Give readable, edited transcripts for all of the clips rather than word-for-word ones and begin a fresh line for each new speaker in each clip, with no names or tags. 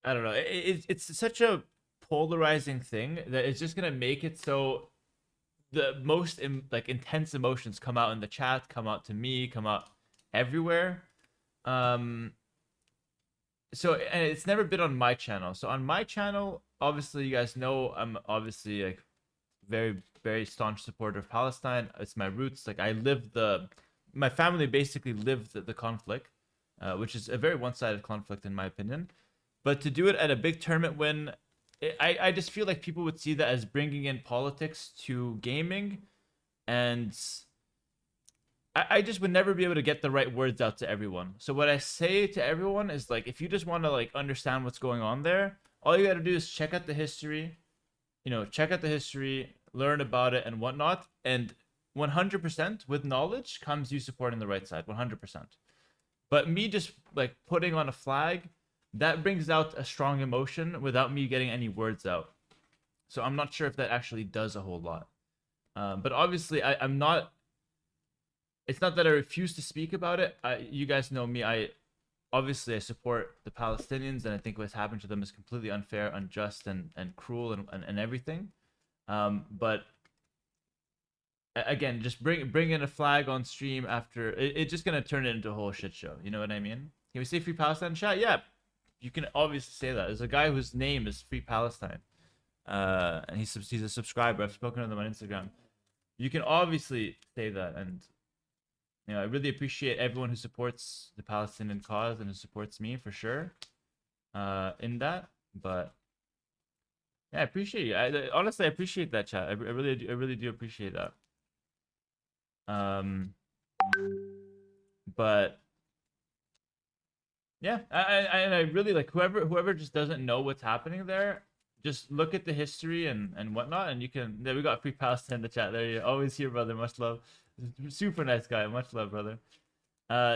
I don't know. It's such a polarizing thing that it's just gonna make it so the most like intense emotions come out in the chat, come out to me, come out everywhere. Um, so and it's never been on my channel. So on my channel, obviously you guys know I'm obviously like very staunch supporter of Palestine. It's my roots. Like I lived my family basically lived the conflict, which is a very one-sided conflict in my opinion. But to do it at a big tournament win, I just feel like people would see that as bringing in politics to gaming, and I just would never be able to get the right words out to everyone. So what I say to everyone is like, if you just want to like understand what's going on there, all you got to do is check out the history, check out the history, learn about it and whatnot. And 100% with knowledge comes you supporting the right side, 100%. But me just like putting on a flag, that brings out a strong emotion without me getting any words out. So I'm not sure if that actually does a whole lot. But obviously, I'm not. It's not that I refuse to speak about it. You guys know me. I support the Palestinians, and I think what's happened to them is completely unfair, unjust, and cruel, and everything. But again, just bring in a flag on stream after it's just gonna turn it into a whole shit show. You know what I mean? Can we say Free Palestine chat? Yeah, you can obviously say that. There's a guy whose name is Free Palestine, and he's a subscriber. I've spoken to them on Instagram. You can obviously say that, and I really appreciate everyone who supports the Palestinian cause and who supports me for sure. In that, but yeah, I appreciate you. Honestly, I appreciate that chat. I really do appreciate that. But yeah, I really like whoever just doesn't know what's happening there. Just look at the history and whatnot, and you can. There we got Free Palestine in the chat. There you always here, brother. Much love. Super nice guy. Much love, brother.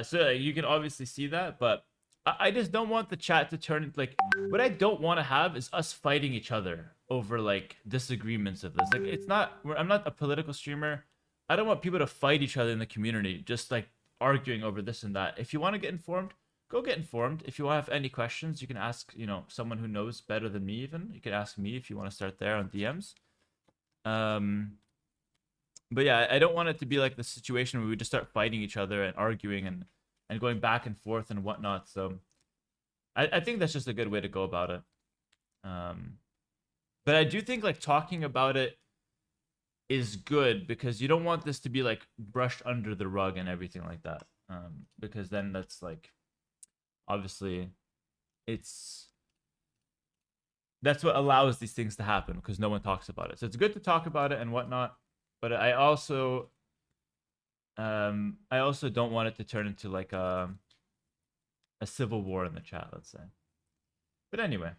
So you can obviously see that, but I just don't want the chat to turn like what I don't want to have is us fighting each other over like disagreements of this. Like it's not. I'm not a political streamer. I don't want people to fight each other in the community, just like arguing over this and that. If you want to get informed, go get informed. If you want to have any questions, you can ask, someone who knows better than me even. You can ask me if you want to start there on DMs. But yeah, I don't want it to be like the situation where we just start fighting each other and arguing and going back and forth and whatnot. So I think that's just a good way to go about it. But I do think like talking about it is good because you don't want this to be like brushed under the rug and everything like that. Because then that's like obviously that's what allows these things to happen because no one talks about it. So it's good to talk about it and whatnot, but I also don't want it to turn into like a civil war in the chat, let's say. But anyway.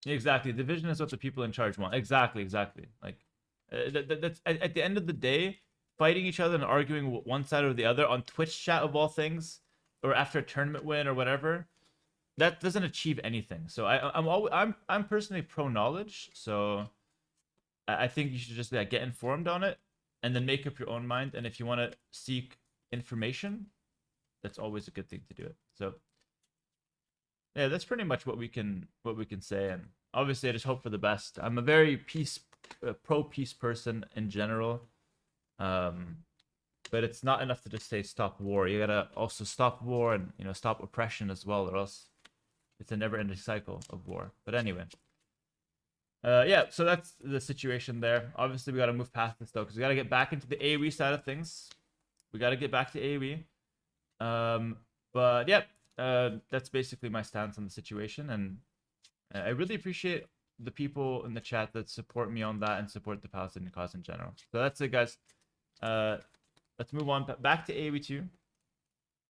Exactly. Division is what the people in charge want. Exactly. Like that's at the end of the day, fighting each other and arguing one side or the other on Twitch chat of all things, or after a tournament win or whatever, that doesn't achieve anything. So I'm personally pro knowledge. So I think you should just get informed on it, and then make up your own mind. And if you want to seek information, that's always a good thing to do it. So yeah, that's pretty much what we can say. And obviously, I just hope for the best. I'm a very pro peace person in general. But it's not enough to just say stop war. You gotta also stop war and stop oppression as well, or else it's a never-ending cycle of war. But anyway, yeah. So that's the situation there. Obviously, we gotta move past this though, because we gotta get back into the AoE side of things. We gotta get back to AoE. But yeah, that's basically my stance on the situation, and I really appreciate the people in the chat that support me on that and support the Palestinian cause in general. So that's it, guys. Let's move on back to AoE 2.